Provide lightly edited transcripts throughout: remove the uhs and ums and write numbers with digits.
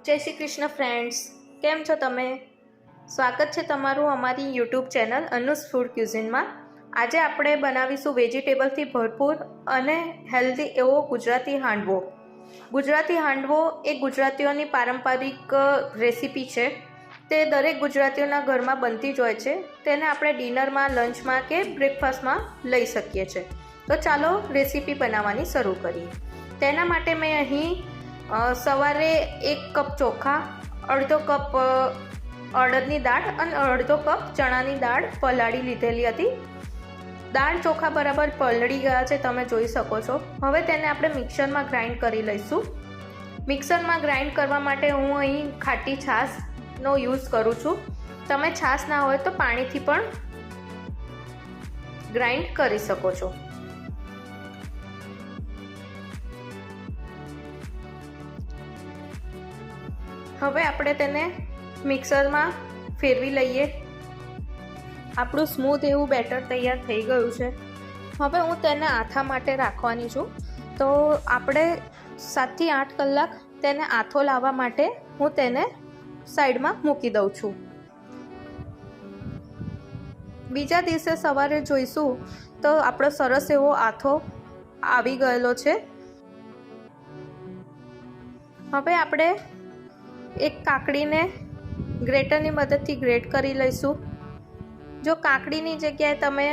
જય શ્રી કૃષ્ણ ફ્રેન્ડ્સ, કેમ છો તમે? સ્વાગત છે તમારું અમારી યુટ્યુબ ચેનલ અનુસ ફૂડ ક્યુઝિનમાં. આજે આપણે બનાવીશું વેજીટેબલથી ભરપૂર અને હેલ્ધી એવો ગુજરાતી હાંડવો. ગુજરાતી હાંડવો એ ગુજરાતીઓની પારંપરિક રેસીપી છે. તે દરેક ગુજરાતીઓના ઘરમાં બનતી જ હોય છે. તેને આપણે ડિનરમાં, લંચમાં કે બ્રેકફાસ્ટમાં લઈ શકીએ છીએ. તો ચાલો રેસીપી બનાવવાની શરૂ કરીએ. તેના માટે મેં અહીં સવારે 1 કપ ચોખા, અડધો કપ અડદની દાળ અને અડધો કપ ચણાની દાળ પલાળી લીધેલી હતી. દાળ ચોખા બરાબર પલળી ગયા છે, તમે જોઈ શકો છો. હવે તેને આપણે મિક્સરમાં ગ્રાઇન્ડ કરી લઈશું. મિક્સરમાં ગ્રાઇન્ડ કરવા માટે હું અહીં ખાટી છાશનો યુઝ કરું છું. તમે છાશ ના હોય તો પાણીથી પણ ગ્રાઇન્ડ કરી શકો છો. હવે આપણે તેને મિક્સરમાં ફેરવી લઈએ. આપણું સ્મૂથ એવું બેટર તૈયાર થઈ ગયું છે. હવે હું તેને આથા માટે રાખવાની છું. તો આપણે 7 થી 8 કલાક તેને આથો લાવવા માટે હું તેને સાઈડમાં મૂકી દઉં છું. બીજા દિવસે સવારે જોઈશું તો આપણો સરસ એવો આથો આવી ગયેલો છે. હવે આપણે એક કાકડીને ગ્રેટરની મદદથી ગ્રેટ કરી લઈશું. જો કાકડીની જગ્યાએ તમે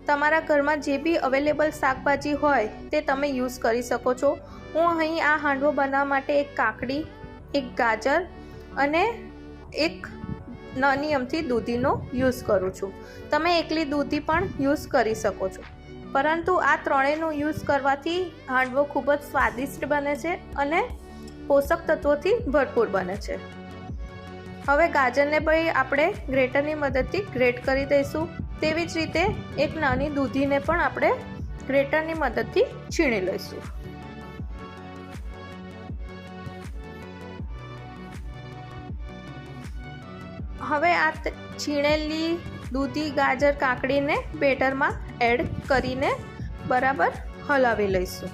તમારા ઘરમાં જે બી અવેલેબલ શાકભાજી હોય તે તમે યુઝ કરી શકો છો. હું અહીં આ હાંડવો બનાવવા માટે એક કાકડી, એક ગાજર અને એક નાની અમથી દૂધીનો યુઝ કરું છું. તમે એકલી દૂધી પણ યુઝ કરી શકો છો, પરંતુ આ ત્રણેયનો યુઝ કરવાથી હાંડવો ખૂબ જ સ્વાદિષ્ટ બને છે અને પોષક તત્વોથી ભરપૂર બને છે. હવે ગાજરને ભાઈ આપણે ગ્રેટરની મદદથી ગ્રેટ કરી દઈશું. તેવી જ રીતે એક નાની દૂધીને પણ આપણે ગ્રેટરની મદદથી છીણી લઈશું. હવે આ છીણેલી દૂધી, ગાજર, કાકડીને બેટરમાં એડ કરીને બરાબર હલાવી લઈશું.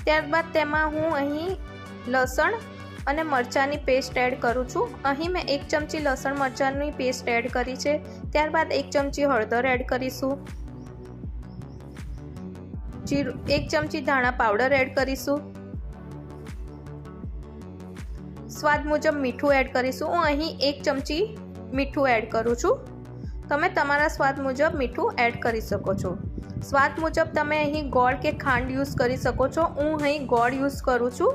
ત્યારબાદ તેમાં હું અહીં લસણ અને મરચાંની પેસ્ટ એડ કરું છું. અહીં મેં 1 ચમચી લસણ મરચાંની પેસ્ટ એડ કરી છે. ત્યારબાદ 1 ચમચી હળદર એડ કરીશું. 1 ચમચી ધાણા પાવડર એડ કરીશું. સ્વાદ મુજબ મીઠું એડ કરીશું. હું અહીં 1 ચમચી મીઠું એડ કરું છું. તમે તમારા સ્વાદ મુજબ મીઠું એડ કરી શકો છો. સ્વાદ મુજબ તમે અહીં ગોળ કે ખાંડ યુઝ કરી શકો છો. હું અહીં ગોળ યુઝ કરું છું.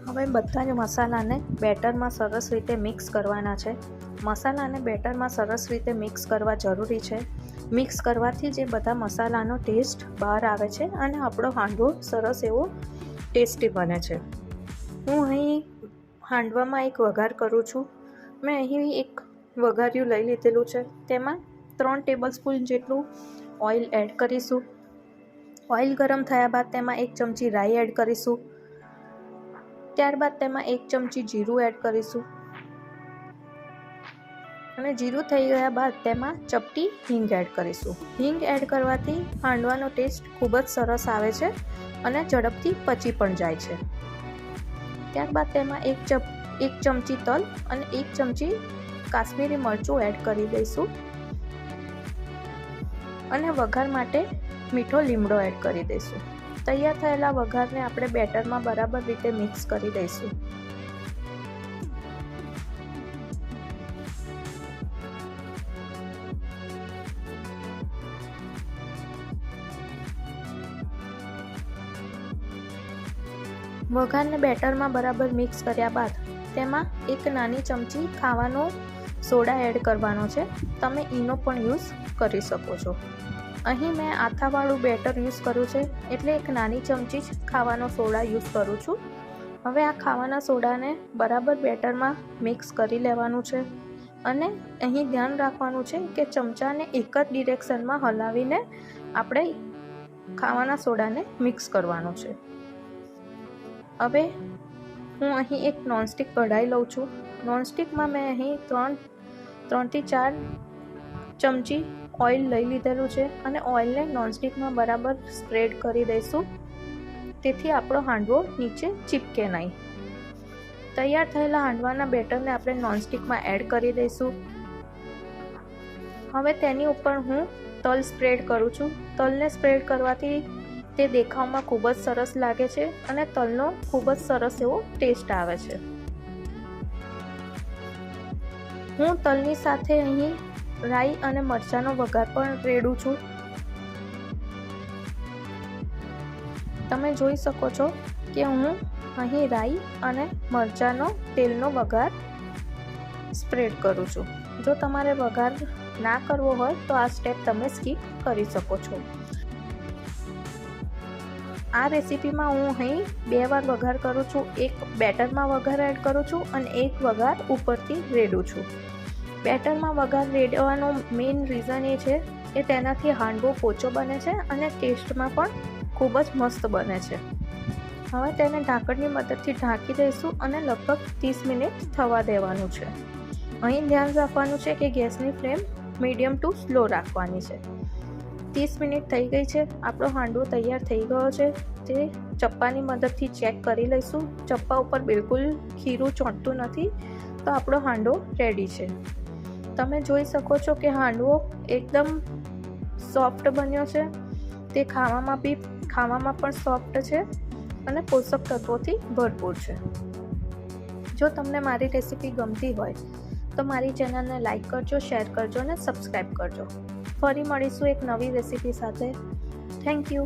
હવે બધા જ મસાલાને બેટરમાં સરસ રીતે મિક્સ કરવાના છે. મસાલાને બેટરમાં સરસ રીતે મિક્સ કરવા જરૂરી છે. મિક્સ કરવાથી જે બધા મસાલાનો ટેસ્ટ બહાર આવે છે અને આપણો હાંડવો સરસ એવો ટેસ્ટી બને છે. હું અહીં હાંડવામાં એક વઘાર કરું છું. મેં અહીં એક વઘારિયું લઈ લીધેલું છે. તેમાં 3 ટેબલસ્પૂન જેટલું ઓઇલ એડ કરીશું. ઓઇલ ગરમ થયા બાદ તેમાં 1 ચમચી રાઈ એડ કરીશું. ત્યારબાદ તેમાં 1 ચમચી જીરું એડ કરીશું અને જીરું થઈ ગયા બાદ તેમાં ચપટી હિંગ એડ કરીશું. હિંગ એડ કરવાથી હાંડવાનો ટેસ્ટ ખૂબ જ સરસ આવે છે અને ઝડપથી પચી પણ જાય છે. ત્યારબાદ તેમાં 1 ચમચી તલ અને 1 ચમચી કાશ્મીરી મરચું એડ કરી દઈશું અને વઘાર માટે મીઠો લીમડો એડ કરી દઈશું. તૈયાર થયેલા વઘારને આપણે બેટરમાં બરાબર રીતે મિક્સ કરી દઈશું. વઘારને બેટરમાં બરાબર મિક્સ કર્યા બાદ તેમાં 1 નાની ચમચી ખાવાનો સોડા એડ કરવાનો છે. તમે ઈનો પણ યુઝ કરી શકો છો. અહીં મેં આથાવાળું બેટર યુઝ કર્યું છે એટલે 1 નાની ચમચી જ ખાવાનો સોડા યુઝ કરું છું. હવે આ ખાવાના સોડાને બરાબર બેટરમાં મિક્સ કરી લેવાનું છે અને અહીં ધ્યાન રાખવાનું છે કે ચમચાને એક જ ડિરેક્શનમાં હલાવીને આપણે ખાવાના સોડાને મિક્સ કરવાનો છે. હવે હું અહીં એક નોનસ્ટિક કઢાઈ લઉં છું. નોનસ્ટિકમાં મેં અહીં 3 થી 4 ચમચી ઓઇલ લઈ લીધેલું છે અને ઓઇલને નોનસ્ટિકમાં બરાબર સ્પ્રેડ કરી દઈશું, તેથી આપણો હાંડવો નીચે ચીપકે નહીં. તૈયાર થયેલા હાંડવાના બેટરને આપણે નોનસ્ટિકમાં એડ કરી દઈશું. હવે તેની ઉપર હું તલ સ્પ્રેડ કરું છું. તલને સ્પ્રેડ કરવાથી તે દેખાવમાં ખૂબ જ સરસ લાગે છે અને તલનો ખૂબ જ સરસ એવો ટેસ્ટ આવે છે. હું તલની સાથે અહીં રાઈ અને મરચાંનો વઘાર પણ રેડું છું. તમે જોઈ શકો છો કે હું અહીં રાઈ અને મરચાંનો તેલનો વઘાર સ્પ્રેડ કરું છું. જો તમારે વઘાર ના કરવો હોય તો આ સ્ટેપ તમે સ્કીપ કરી શકો છો. આ રેસીપીમાં હું અહીં 2 વાર વઘાર કરું છું. એક બેટરમાં વઘાર એડ કરું છું અને એક વઘાર ઉપરથી રેડું છું. બેટરમાં વઘાર રેડવાનો મેઇન રીઝન એ છે કે તેનાથી હાંડવો પોચો બને છે અને ટેસ્ટમાં પણ ખૂબ જ મસ્ત બને છે. હવે તેને ઢાંકણની મદદથી ઢાંકી દઈશું અને લગભગ 30 મિનિટ થવા દેવાનું છે. અહીં ધ્યાન રાખવાનું છે કે ગેસની ફ્લેમ મીડિયમ ટુ સ્લો રાખવાની છે. 30 મિનિટ થઈ ગઈ છે. આપણો હાંડવો તૈયાર થઈ ગયો છે. તે ચપ્પાની મદદથી ચેક કરી લઈશું. ચપ્પા ઉપર બિલકુલ ખીરું ચોંટતું નથી તો આપણો હાંડવો રેડી છે. તમે જોઈ શકો છો કે હાંડવો એકદમ સોફ્ટ બન્યો છે. તે ખાવામાં પણ સોફ્ટ છે અને પોષક તત્વોથી ભરપૂર છે. જો તમને મારી રેસીપી ગમતી હોય તો મારી ચેનલને લાઈક કરજો, શેર કરજો અને સબસ્ક્રાઈબ કરજો. ફરી મળીશું એક નવી રેસીપી સાથે. Thank you.